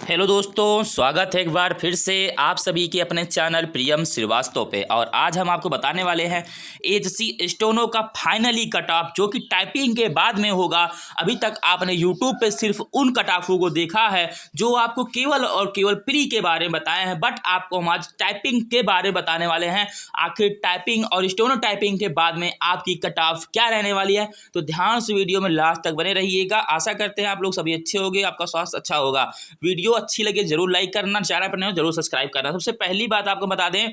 Hello दोस्तों, स्वागत है एक बार फिर से आप सभी के अपने चैनल प्रियम श्रीवास्तव पे। और आज हम आपको बताने वाले हैं एचसी स्टोनो का फाइनली कट ऑफ, जो कि टाइपिंग के बाद में होगा। अभी तक आपने यूट्यूब पे सिर्फ उन कट ऑफों को देखा है जो आपको केवल और केवल प्री के बारे में बताए हैं, बट आपको हम आज टाइपिंग के बारे में बताने वाले हैं। आखिर टाइपिंग और स्टोनो टाइपिंग के बाद में आपकी कट ऑफ क्या रहने वाली है, तो ध्यान से वीडियो में लास्ट तक बने रहिएगा। आशा करते हैं आप लोग सभी अच्छे होंगे, आपका स्वास्थ्य अच्छा होगा। वीडियो अच्छी लगे जरूर लाइक करना, चैनल पर नए हो जरूर सब्सक्राइब करना। सबसे पहली बात आपको बता दें,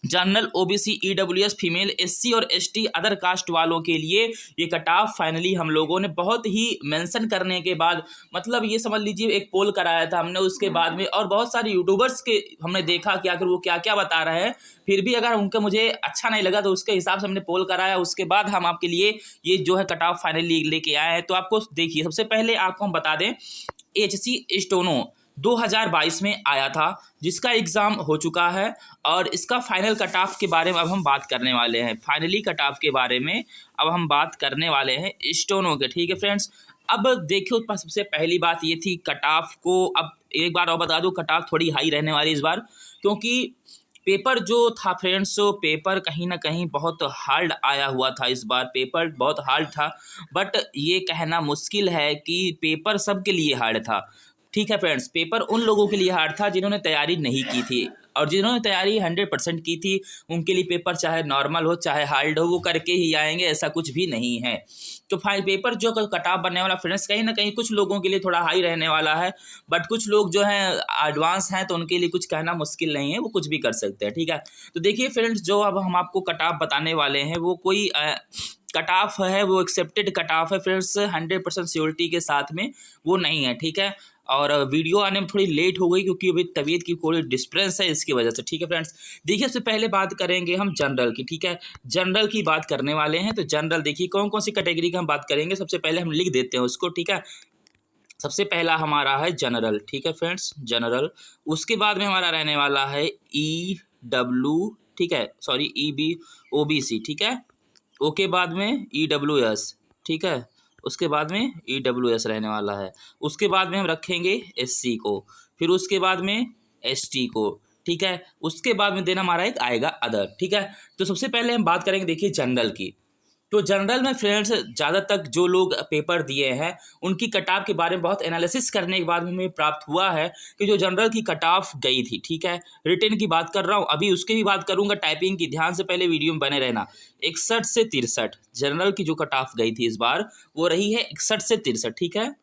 general, OBC, EWS, female, SC और एसटी अदर कास्ट वालों के लिए ये कट ऑफ फाइनली हम लोगों ने बहुत ही मेंशन करने के बाद, मतलब ये समझ लीजिए एक पोल कराया था हमने उसके बाद में, और बहुत सारे यूट्यूबर्स के हमने देखा कि आखिर वो क्या क्या बता रहे हैं। फिर भी अगर उनका मुझे अच्छा नहीं लगा तो उसके हिसाब से हमने पोल कराया, उसके बाद हम आपके लिए ये जो है कट ऑफ फाइनली लेके आए हैं। तो आपको देखिए, सबसे पहले आपको हम बता दें, एचसी स्टोनो 2022 में आया था, जिसका एग्ज़ाम हो चुका है। और इसका फाइनल कट ऑफ के बारे में अब हम बात करने वाले हैं। फाइनली कट ऑफ के बारे में अब हम बात करने वाले हैं स्टोनो के, ठीक है फ्रेंड्स। अब देखियो, सबसे पहली बात ये थी कट ऑफ को, अब एक बार और बता दूं, कट ऑफ थोड़ी हाई रहने वाली इस बार, क्योंकि पेपर जो था फ्रेंड्स, पेपर कहीं ना कहीं बहुत हार्ड आया हुआ था। इस बार पेपर बहुत हार्ड था, बट ये कहना मुश्किल है कि पेपर सबके लिए हार्ड था। ठीक है फ्रेंड्स, पेपर उन लोगों के लिए हार्ड था जिन्होंने तैयारी नहीं की थी, और जिन्होंने तैयारी 100% की थी उनके लिए पेपर चाहे नॉर्मल हो चाहे हार्ड हो, वो करके ही आएंगे, ऐसा कुछ भी नहीं है। तो पेपर जो कट ऑफ बनने वाला फ्रेंड्स, कहीं ना कहीं कुछ लोगों के लिए थोड़ा हाई रहने वाला है, बट कुछ लोग जो हैं एडवांस हैं तो उनके लिए कुछ कहना मुश्किल नहीं है, वो कुछ भी कर सकते हैं। ठीक है, तो देखिए फ्रेंड्स, जो अब हम आपको कट ऑफ बताने वाले हैं वो कोई कट ऑफ है, वो एक्सेप्टेड कट ऑफ है फ्रेंड्स, 100% श्योरिटी के साथ में वो नहीं है। ठीक है, और वीडियो आने में थोड़ी लेट हो गई क्योंकि अभी तबीयत की कोई डिस्टर्बेंस है, इसकी वजह से। ठीक है फ्रेंड्स, देखिए सबसे पहले बात करेंगे हम जनरल की। ठीक है, जनरल की बात करने वाले हैं। तो जनरल देखिए कौन कौन सी कैटेगरी की हम बात करेंगे, सबसे पहले हम लिख देते हैं उसको। ठीक है, सबसे पहला हमारा है जनरल। ठीक है फ्रेंड्स, जनरल। उसके बाद में हमारा रहने वाला है EW, ठीक है, सॉरी EB OBC। ठीक है, ओके, बाद में EWS। ठीक है, उसके बाद में EWS रहने वाला है। उसके बाद में हम रखेंगे SC को, फिर उसके बाद में ST को। ठीक है, उसके बाद में देना हमारा एक आएगा अदर। ठीक है, तो सबसे पहले हम बात करेंगे देखिए जनरल की। तो जनरल में फ्रेंड्स, ज़्यादा तक जो लोग पेपर दिए हैं उनकी कट ऑफ के बारे में बहुत एनालिसिस करने के बाद हमें प्राप्त हुआ है कि जो जनरल की कट ऑफ गई थी, ठीक है, रिटन की बात कर रहा हूँ, अभी उसकी भी बात करूँगा, टाइपिंग की, ध्यान से पहले वीडियो में बने रहना। 61 से 63 जनरल की जो कट ऑफ गई थी इस बार, वो रही है 61 से 63। ठीक है,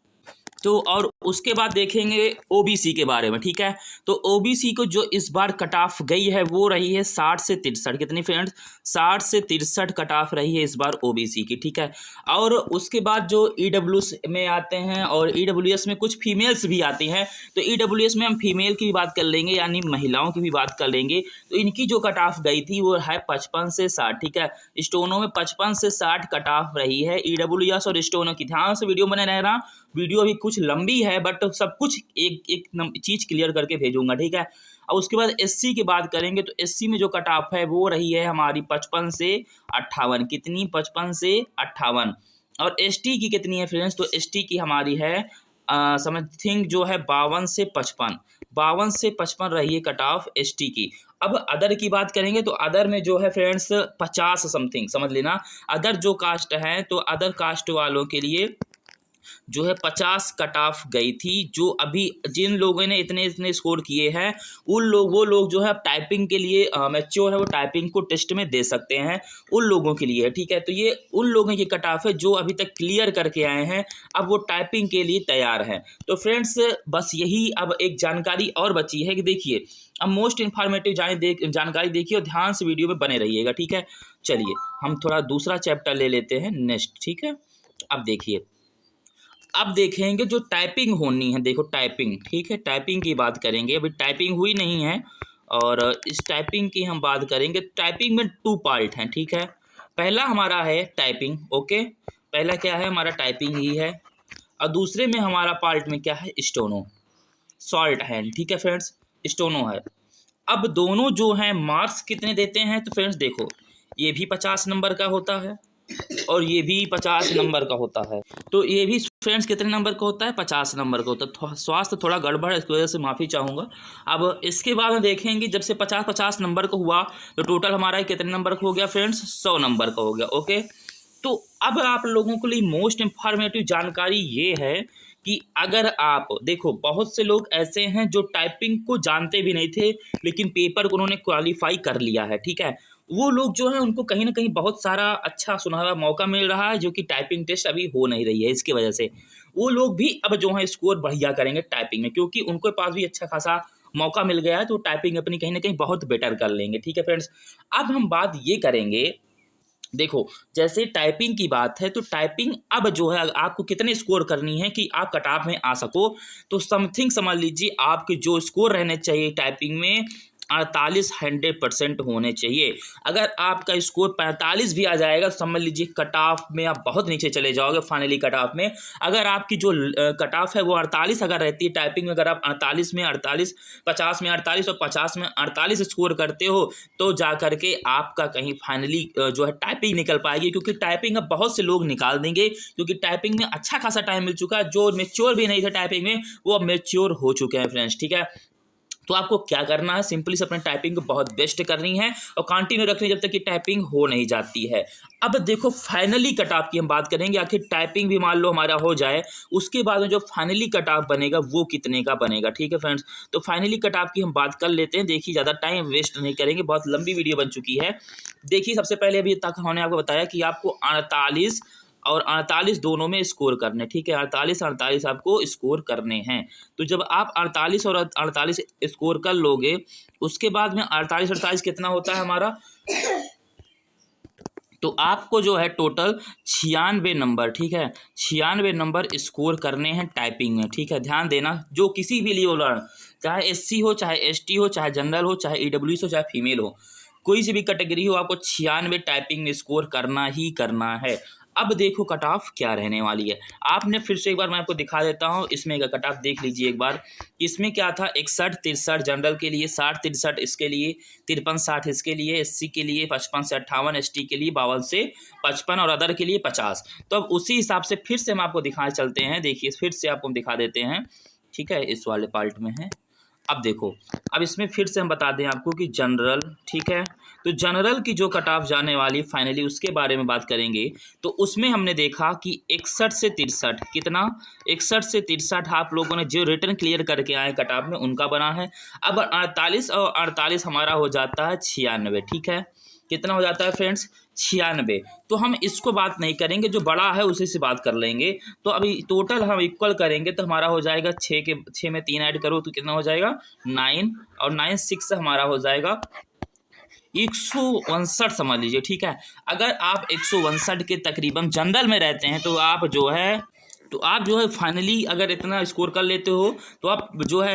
तो और उसके बाद देखेंगे ओबीसी के बारे में। ठीक है, तो ओबीसी को जो इस बार कट ऑफ गई है वो रही है 60 से 63। कितनी फ्रेंड्स? 60 से 63 कट ऑफ रही है इस बार ओबीसी की। ठीक है, और उसके बाद जो ईडब्ल्यूएस में आते हैं, और ईडब्ल्यूएस में कुछ फीमेल्स भी आती हैं, तो ईडब्ल्यूएस में हम फीमेल की भी बात कर लेंगे, यानी महिलाओं की भी बात कर लेंगे। तो इनकी जो कट ऑफ गई थी वो है 55 से 60। ठीक है, स्टोनो में 55 से 60 कट ऑफ रही है ईडब्ल्यूएस और स्टोनो की। ध्यान से वीडियो बने रहना, वीडियो अभी कुछ लंबी है बट सब कुछ एक एक चीज़ क्लियर करके भेजूंगा। ठीक है, और उसके बाद एससी की बात करेंगे, तो एससी में जो कट ऑफ है वो रही है हमारी 55 से 58। कितनी? 55 से 58। और एसटी की कितनी है फ्रेंड्स? तो एसटी की हमारी है समथिंग जो है 52 से 55। 52 से 55 रही है कट ऑफ एसटी की। अब अदर की बात करेंगे, तो अदर में जो है फ्रेंड्स 50 समथिंग, समझ लेना। अदर जो कास्ट है, तो अदर कास्ट वालों के लिए जो है 50 कट ऑफ गई थी। जो अभी जिन लोगों ने इतने इतने स्कोर किए हैं, वो लोग जो है टाइपिंग के लिए मैच्योर है, वो टाइपिंग को टेस्ट में दे सकते हैं, उन लोगों के लिए है। ठीक है, तो ये उन लोगों की कट ऑफ है जो अभी तक क्लियर करके आए हैं, अब वो टाइपिंग के लिए तैयार हैं। तो फ्रेंड्स, बस यही अब एक जानकारी और बची है कि देखिए, अब मोस्ट इन्फॉर्मेटिव जानकारी देखिए और ध्यान से वीडियो में बने रहिएगा। ठीक है, चलिए हम थोड़ा दूसरा चैप्टर ले लेते हैं नेक्स्ट। ठीक है, अब देखिए, अब देखेंगे जो टाइपिंग होनी है। देखो टाइपिंग, ठीक है, टाइपिंग की बात करेंगे। अभी टाइपिंग हुई नहीं है, और इस टाइपिंग की हम बात करेंगे। टाइपिंग में 2 पार्ट हैं। ठीक है, पहला हमारा है टाइपिंग, ओके, पहला क्या है हमारा टाइपिंग ही है, और दूसरे में हमारा पार्ट में क्या है, स्टोनो, शॉर्ट हैंड। ठीक है फ्रेंड्स, स्टोनो है। अब दोनों जो हैं मार्क्स कितने देते हैं, तो फ्रेंड्स देखो, ये भी 50 नंबर का होता है और ये भी 50 नंबर का होता है। तो ये भी फ्रेंड्स कितने नंबर का होता है? 50 नंबर का होता है। स्वास्थ्य थोड़ा गड़बड़ है, इसकी वजह से माफ़ी चाहूँगा। अब इसके बाद में देखेंगे जब से 50-50 नंबर का हुआ तो टोटल हमारा कितने नंबर का हो गया फ्रेंड्स? 100 नंबर का हो गया। ओके, तो अब आप लोगों के लिए मोस्ट इन्फॉर्मेटिव जानकारी ये है कि अगर आप देखो, बहुत से लोग ऐसे हैं जो टाइपिंग को जानते भी नहीं थे लेकिन पेपर को उन्होंने क्वालिफाई कर लिया है, ठीक है। वो लोग जो है उनको कहीं ना कहीं बहुत सारा अच्छा सुनहरा मौका मिल रहा है, जो कि टाइपिंग टेस्ट अभी हो नहीं रही है, इसकी वजह से वो लोग भी अब जो है स्कोर बढ़िया करेंगे टाइपिंग में, क्योंकि उनके पास भी अच्छा खासा मौका मिल गया है, तो टाइपिंग अपनी कहीं ना कहीं बहुत बेटर कर लेंगे। ठीक है फ्रेंड्स, अब हम बात ये करेंगे, देखो जैसे टाइपिंग की बात है तो टाइपिंग अब जो है आपको कितने स्कोर करनी है कि आप कट ऑफ में आ सको, तो समथिंग समझ लीजिए आपके जो स्कोर रहने चाहिए टाइपिंग में 48 100% होने चाहिए। अगर आपका स्कोर 45 भी आ जाएगा समझ लीजिए कट ऑफ में आप बहुत नीचे चले जाओगे फाइनली कट ऑफ में। अगर आपकी जो कट ऑफ है वो 48 अगर रहती है टाइपिंग में, अगर आप 48 में 48, 50 में 48 और 50 में 48 स्कोर करते हो तो जा करके आपका कहीं फाइनली जो है टाइपिंग निकल पाएगी, क्योंकि टाइपिंग अब बहुत से लोग निकाल देंगे, क्योंकि टाइपिंग में अच्छा खासा टाइम मिल चुका है। जो मेच्योर भी नहीं थे टाइपिंग में वो अब मेच्योर हो चुके हैं फ्रेंड्स। ठीक है, तो आपको क्या करना है, सिंपली से अपने टाइपिंग को बहुत बेस्ट करनी है और कंटिन्यू रखनी जब तक कि टाइपिंग हो नहीं जाती है। अब देखो फाइनली कट ऑफ की हम बात करेंगे, आखिर टाइपिंग भी मान लो हमारा हो जाए, उसके बाद में जो फाइनली कट ऑफ बनेगा वो कितने का बनेगा। ठीक है फ्रेंड्स, तो फाइनली कट ऑफ की हम बात कर लेते हैं। देखिए ज़्यादा टाइम वेस्ट नहीं करेंगे, बहुत लंबी वीडियो बन चुकी है। देखिए सबसे पहले अभी तक हमने आपको बताया कि आपको 48 और 48 दोनों में स्कोर करने, ठीक है, 48 आपको स्कोर करने हैं। तो जब आप 48 और 48 स्कोर कर लोगे, उसके बाद में 48 कितना होता है हमारा, तो आपको जो है टोटल 96 नंबर, ठीक है, 96 नंबर स्कोर करने हैं टाइपिंग में। ठीक है, ध्यान देना, जो किसी भी लिए हो, चाहे SC हो, चाहे ST हो, चाहे जनरल हो, चाहे EWS हो, चाहे फीमेल हो, कोई सी भी कैटेगरी हो, आपको 96 टाइपिंग में स्कोर करना ही करना है। अब देखो कट ऑफ क्या रहने वाली है, आपने फिर से एक बार मैं आपको दिखा देता हूँ, इसमें का कट ऑफ देख लीजिए एक बार। इसमें क्या था, 61-63 जनरल के लिए, 60-63 इसके लिए, 53-60 इसके लिए, SC के लिए 55 से 58, ST के लिए 52 से 55 और अदर के लिए 50। तो अब उसी हिसाब से फिर से हम आपको दिखा चलते हैं, देखिए फिर से आपको हम दिखा देते हैं। ठीक है, इस वाले पार्ट में है। अब देखो, अब इसमें फिर से हम बता दें आपको कि जनरल, ठीक है, तो जनरल की जो कट ऑफ जाने वाली फाइनली उसके बारे में बात करेंगे। तो उसमें हमने देखा कि 61 से 63, कितना, 61 से 63 आप लोगों ने जो रिटर्न क्लियर करके आए कट ऑफ में उनका बना है। अब 48 और 48 हमारा हो जाता है 96। ठीक है, कितना हो जाता है फ्रेंड्स, 96। तो हम इसको बात नहीं करेंगे, जो बड़ा है उसी से बात कर लेंगे। तो अभी टोटल हम इक्वल करेंगे तो हमारा हो जाएगा 6 में 3 ऐड करो तो कितना हो जाएगा 9, और 9 6 हमारा हो जाएगा 159 समझ लीजिए। ठीक है, अगर आप 159 के तकरीबन जनरल में रहते हैं तो आप जो है फाइनली अगर इतना स्कोर कर लेते हो तो आप जो है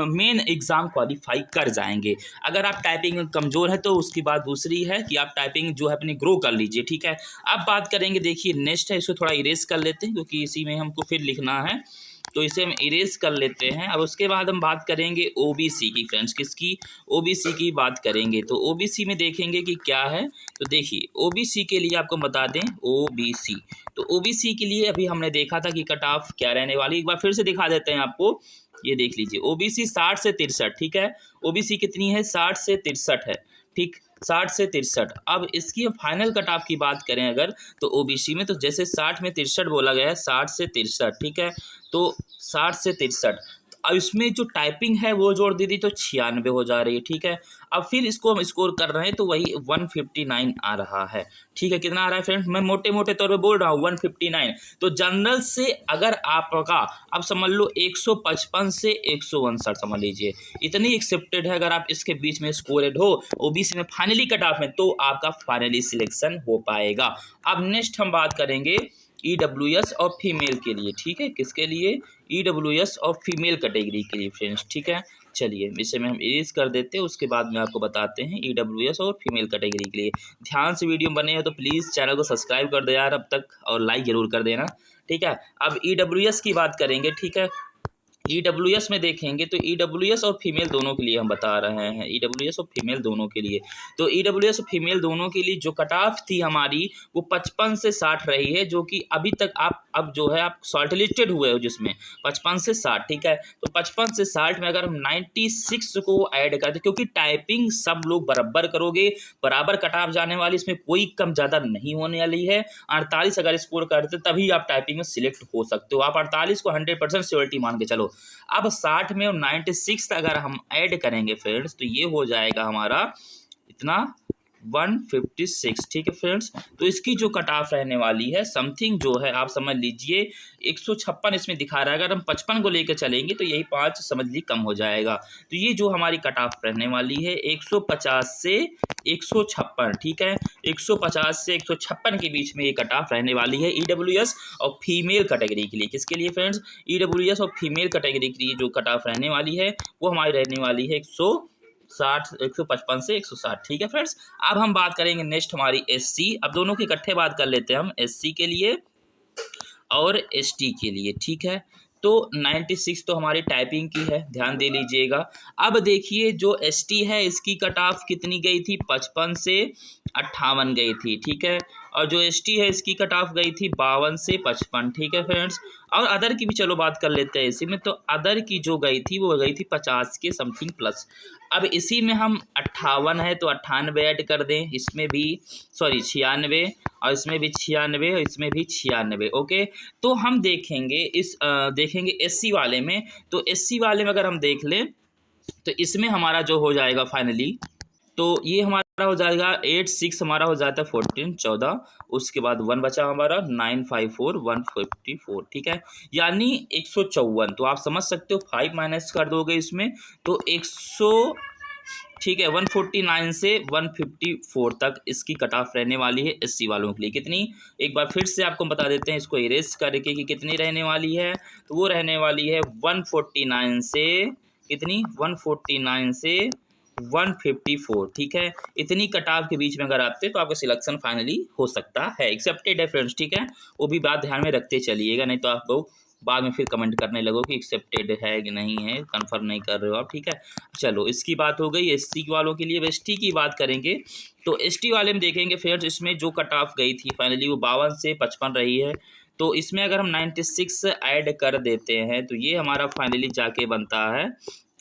मेन एग्ज़ाम क्वालिफाई कर जाएंगे। अगर आप टाइपिंग में कमज़ोर है तो उसकी बात दूसरी है कि आप टाइपिंग जो है अपनी ग्रो कर लीजिए। ठीक है, अब बात करेंगे, देखिए नेक्स्ट है, इसको थोड़ा इरेज कर लेते हैं क्योंकि इसी में हमको फिर लिखना है, तो इसे हम इरेज कर लेते हैं। अब उसके बाद हम बात करेंगे OBC की फ्रेंड्स, किसकी, OBC की बात करेंगे। तो OBC में देखेंगे कि क्या है, तो देखिए OBC के लिए आपको बता दें, OBC, तो OBC के लिए अभी हमने देखा था कि कट ऑफ क्या रहने वाली, एक बार फिर से दिखा देते हैं आपको। ये देख लीजिए OBC 60 से 63, ठीक है, OBC कितनी है, 60 से 63 है, ठीक, 60 से 63। अब इसकी फाइनल कट ऑफ की बात करें अगर, तो OBC में तो जैसे 60 में 63 बोला गया है, 60 से 63, ठीक है, तो 60 से 63, अब इसमें जो टाइपिंग है वो जोड़ दी थी तो 96 हो जा रही है। ठीक है, अब फिर इसको हम स्कोर कर रहे हैं तो वही 159 आ रहा है। ठीक है, कितना आ रहा है फ्रेंड्स, मैं मोटे मोटे तौर पे बोल रहा हूँ 159। तो जनरल से अगर आपका अब समझ लो 155 से 159 समझ लीजिए, इतनी एक्सेप्टेड है, अगर आप इसके बीच में स्कोरेड हो OBC में फाइनली कट ऑफ में तो आपका फाइनली सिलेक्शन हो पाएगा। अब नेक्स्ट हम बात करेंगे EWS और फीमेल के लिए। ठीक है, किसके लिए, EWS और फीमेल कैटेगरी के लिए फ्रेंड्स। ठीक है, चलिए इसे में हम इरेज कर देते हैं, उसके बाद में आपको बताते हैं EWS और फीमेल कैटेगरी के लिए। ध्यान से वीडियो बने हो तो प्लीज़ चैनल को सब्सक्राइब कर दे यार अब तक, और लाइक ज़रूर कर देना। ठीक है, अब EWS की बात करेंगे। ठीक है, ईडब्ल्यूएस में देखेंगे तो ईडब्ल्यूएस और फीमेल दोनों के लिए हम बता रहे हैं, ईडब्ल्यूएस और फीमेल दोनों के लिए। तो ईडब्ल्यूएस और फीमेल दोनों के लिए जो कट ऑफ थी हमारी वो 55 से 60 रही है, जो कि अभी तक आप अब जो है आप शॉर्ट लिस्टेड हुए हो जिसमें 55 से 60, ठीक है। तो 55 से 60 में अगर हम 96 को ऐड करते, क्योंकि टाइपिंग सब लोग बराबर करोगे, बराबर कट ऑफ जाने वाली, इसमें कोई कम ज़्यादा नहीं होने वाली है। 48 अगर स्कोर करते तभी आप टाइपिंग में सिलेक्ट हो सकते हो, आप 48 को 100% श्योरिटी मान के चलो। अब 60 में और 96 अगर हम ऐड करेंगे फ्रेंड्स तो ये हो जाएगा हमारा इतना 156, ठीक है फ्रेंड्स। तो इसकी जो कट ऑफ रहने वाली है समथिंग जो है आप समझ लीजिए 156 इसमें दिखा रहा है। अगर हम 55 को लेकर चलेंगे तो यही 5 समझ ली कम हो जाएगा। तो ये जो हमारी कट ऑफ रहने वाली है 150 से 156, ठीक है। 150 से 156 के बीच में ये कट ऑफ रहने वाली है ईडब्ल्यूएस और फीमेल कैटेगरी के लिए। किसके लिए फ्रेंड्स? ईडब्ल्यूएस और फीमेल कैटेगरी के लिए जो कट ऑफ रहने वाली है वो हमारी रहने वाली है 155 से 160, ठीक है फ्रेंड्स। अब हम बात करेंगे नेक्स्ट हमारी एससी। अब दोनों की इकट्ठे बात कर लेते हैं हम, एससी के लिए और एसटी के लिए, ठीक है। तो 96 तो हमारी टाइपिंग की है, ध्यान दे लीजिएगा। अब देखिए जो एसटी है इसकी कट ऑफ कितनी गई थी? 55 से 58 गई थी, ठीक है। और जो एसटी है इसकी कट ऑफ गई थी 52 से 55, ठीक है फ्रेंड्स। और अदर की भी चलो बात कर लेते हैं इसी में। तो अदर की जो गई थी वो गई थी 50 के समथिंग प्लस। अब इसी में हम 58 है तो 98 ऐड कर दें, इसमें भी 96 और इसमें भी 96 और इसमें भी 96, ओके। तो हम देखेंगे एससी वाले में। तो एससी वाले में अगर हम देख लें तो इसमें हमारा जो हो जाएगा फाइनली, तो ये हमारा हो जाएगा 86, हमारा हो जाता है 14 14, उसके बाद 1 बचा हमारा 954 154, ठीक है, यानी 154। तो आप समझ सकते हो 5 माइनस कर दोगे इसमें तो 100, ठीक है। 149 से 154 तक इसकी कट ऑफ रहने वाली है एससी वालों के लिए। कितनी? एक बार फिर से आपको बता देते हैं इसको इरेज करके कि कितनी रहने वाली है। तो वो रहने वाली है 149 से कितनी? 149 से 154, ठीक है। इतनी कट ऑफ के बीच में अगर आते तो आपका सिलेक्शन फाइनली हो सकता है। एक्सेप्टेड है फ्रेंड्स, ठीक है। वो भी बात ध्यान में रखते चलिएगा, नहीं तो आप लोग बाद में फिर कमेंट करने लगो कि एक्सेप्टेड है कि नहीं है, कंफर्म नहीं कर रहे हो आप, ठीक है। चलो इसकी बात हो गई एससी वालों के लिए। एसटी की बात करेंगे तो एसटी वाले में देखेंगे फ्रेंड्स इसमें जो कट ऑफ गई थी फाइनली वो 52 से 55 रही है। तो इसमें अगर हम 96 ऐड कर देते हैं तो ये हमारा फाइनली जाके बनता है,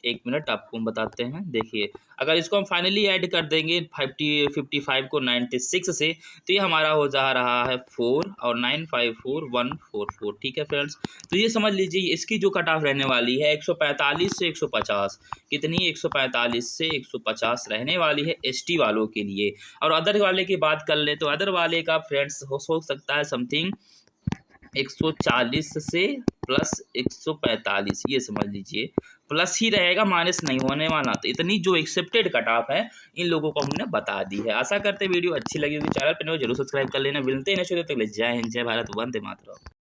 एक मिनट आपको हम बताते हैं। देखिए अगर इसको हम फाइनली ऐड कर देंगे 55 को 96 से तो ये हमारा हो जा रहा है 4 और 954 144, ठीक है फ्रेंड्स। तो ये समझ लीजिए इसकी जो कट ऑफ रहने वाली है 145 से 150, कितनी? 145 से 150 रहने वाली है एसटी वालों के लिए। और अदर वाले की बात कर ले तो अदर वाले का फ्रेंड्स हो सकता है समथिंग 140 से प्लस 145, ये समझ लीजिए प्लस ही रहेगा, माइनस नहीं होने वाला। तो इतनी जो एक्सेप्टेड कट ऑफ है इन लोगों को हमने बता दी है। आशा करते वीडियो अच्छी लगी होगी, चैनल पर जरूर सब्सक्राइब कर लेना। मिलते हैं नेक्स्ट वीडियो तक, जय हिंद, जय भारत, वंदे मातरम।